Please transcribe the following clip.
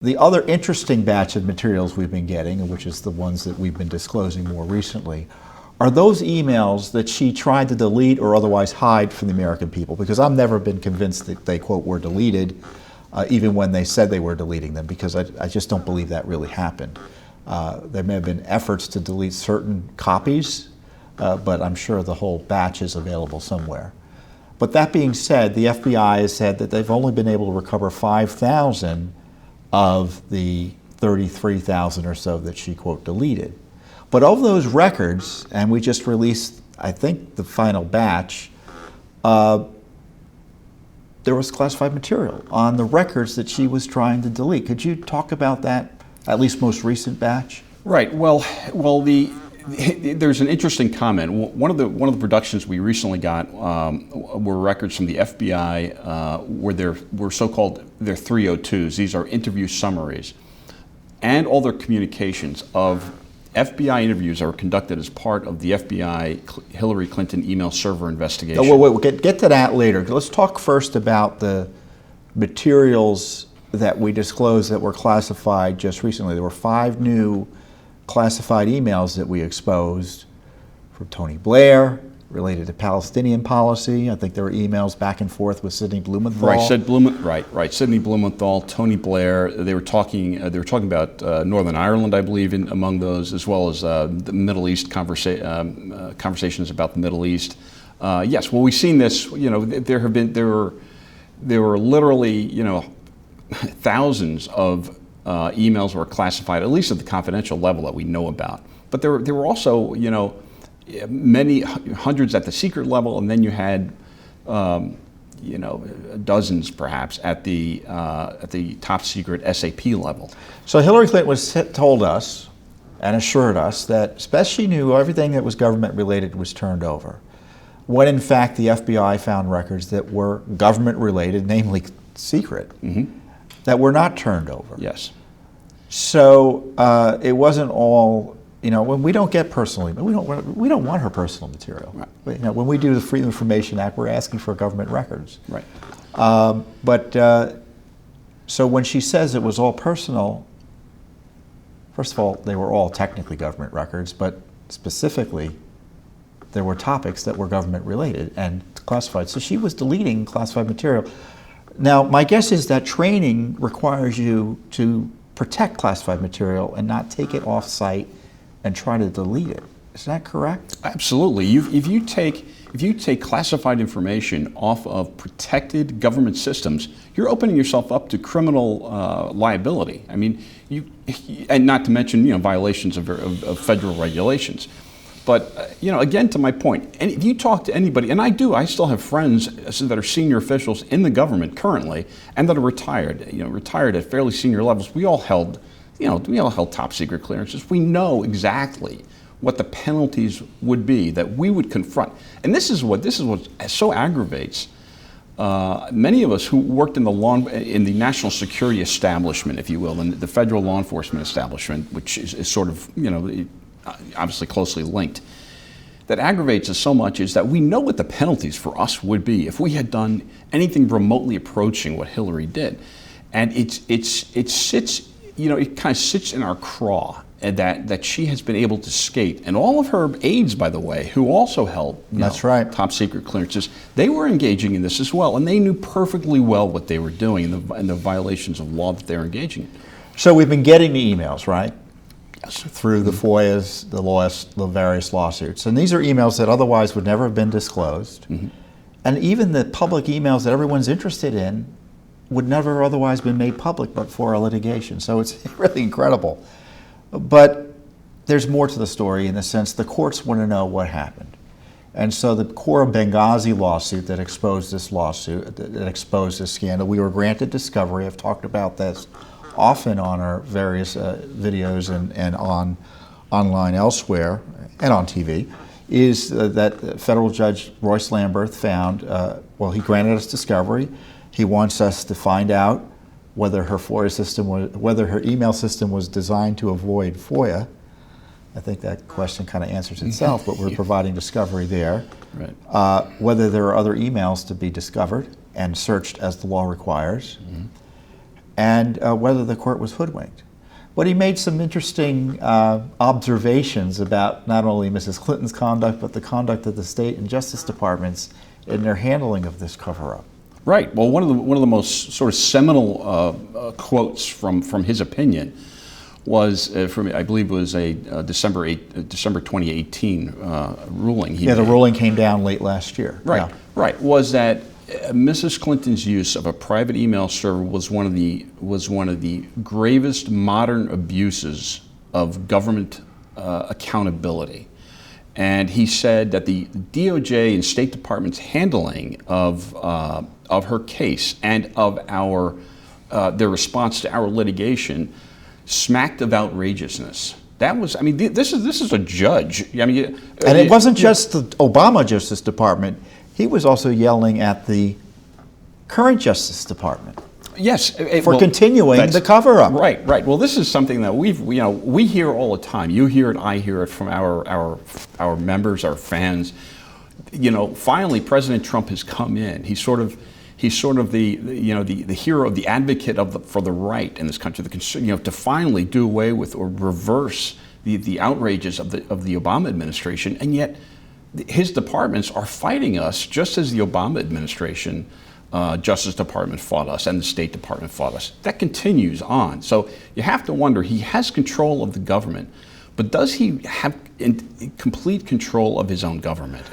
The other interesting batch of materials we've been getting, which is the ones that we've been disclosing more recently, are those emails that she tried to delete or otherwise hide from the American people, because I've never been convinced that they, quote, were deleted, even when they said they were deleting them, because I just don't believe that really happened. There may have been efforts to delete certain copies, but I'm sure the whole batch is available somewhere. But that being said, the FBI has said that they've only been able to recover 5,000 of the 33,000 or so that she, quote, deleted. But of those records, and we just released, I think, the final batch, there was classified material on the records that she was trying to delete. Could you talk about that, at least most recent batch? Right. Well, there's an interesting comment. One of the productions we recently got were records from the FBI where there were so-called their 302s. These are interview summaries, and all their communications of FBI interviews that were conducted as part of the FBI Hillary Clinton email server investigation. Oh, wait, we'll get to that later. Let's talk first about the materials that we disclosed that were classified just recently. There were 5 new classified emails that we exposed from Tony Blair related to Palestinian policy. I think there were emails back and forth with Sidney Blumenthal. Right. Sidney Blumenthal, Tony Blair. They were talking about Northern Ireland, I believe, among those, as well as the Middle East conversations about the Middle East. Yes. Well, we've seen this. There were literally thousands of emails were classified, at least at the confidential level that we know about. But there were also, many hundreds at the secret level, and then you had, dozens perhaps at the top secret SAP level. So Hillary Clinton told us and assured us that she knew everything that was government related was turned over, when in fact the FBI found records that were government related, namely secret, that were not turned over. Yes. So it wasn't all, when we don't get personal, we don't want her personal material. Right. When we do the Freedom of Information Act, we're asking for government records. Right. So when she says it was all personal, first of all, they were all technically government records, but specifically, there were topics that were government related and classified. So she was deleting classified material. Now, my guess is that training requires you to protect classified material and not take it off site and try to delete it. Is that correct? Absolutely. If you take classified information off of protected government systems, you're opening yourself up to criminal liability. I mean, and not to mention violations of federal regulations. But again, to my point, if you talk to anybody, and I still have friends that are senior officials in the government currently, and that are retired, retired at fairly senior levels. We all held top secret clearances. We know exactly what the penalties would be that we would confront. And this is what so aggravates many of us who worked in the national security establishment, if you will, and the federal law enforcement establishment, which is sort of obviously closely linked. That aggravates us so much is that we know what the penalties for us would be if we had done anything remotely approaching what Hillary did, and it sits, it kind of sits in our craw that she has been able to skate, and all of her aides, by the way, who also held top secret clearances, they were engaging in this as well, and they knew perfectly well what they were doing and the violations of law that they were engaging in. So we've been getting the emails, right? Through the FOIAs, the various lawsuits. And these are emails that otherwise would never have been disclosed. And even the public emails that everyone's interested in would never have otherwise been made public but for our litigation. So it's really incredible. But there's more to the story in the sense the courts want to know what happened. And so the core of Benghazi lawsuit that exposed this scandal, we were granted discovery. I've talked about this often on our various videos and online elsewhere and on TV, is that federal judge Royce Lamberth found, he granted us discovery. He wants us to find out whether her email system was designed to avoid FOIA. I think that question kind of answers itself, but we're providing discovery there. Right. Whether there are other emails to be discovered and searched as the law requires. and whether the court was hoodwinked. But he made some interesting observations about not only Mrs. Clinton's conduct, but the conduct of the state and justice departments in their handling of this cover-up. Right. Well, one of the most sort of seminal quotes from his opinion was from, I believe it was a December 2018 ruling. The ruling came down late last year. Right. Yeah. Right. Was that Mrs. Clinton's use of a private email server was one of the gravest modern abuses of government accountability. And he said that the DOJ and State Department's handling of her case and of their response to our litigation smacked of outrageousness. That was, I mean, this is a judge. I mean, and it wasn't just the Obama Justice Department. He was also yelling at the current Justice Department. Yes, for continuing the cover-up. Right, right. Well, this is something that we hear all the time. You hear it, I hear it from our members, our fans. Finally, President Trump has come in. He's sort of the hero, the advocate for the right in this country. To finally do away with or reverse the outrages of the Obama administration, and yet his departments are fighting us just as the Obama administration, Justice Department fought us and the State Department fought us. That continues on. So you have to wonder, he has control of the government, but does he have complete control of his own government?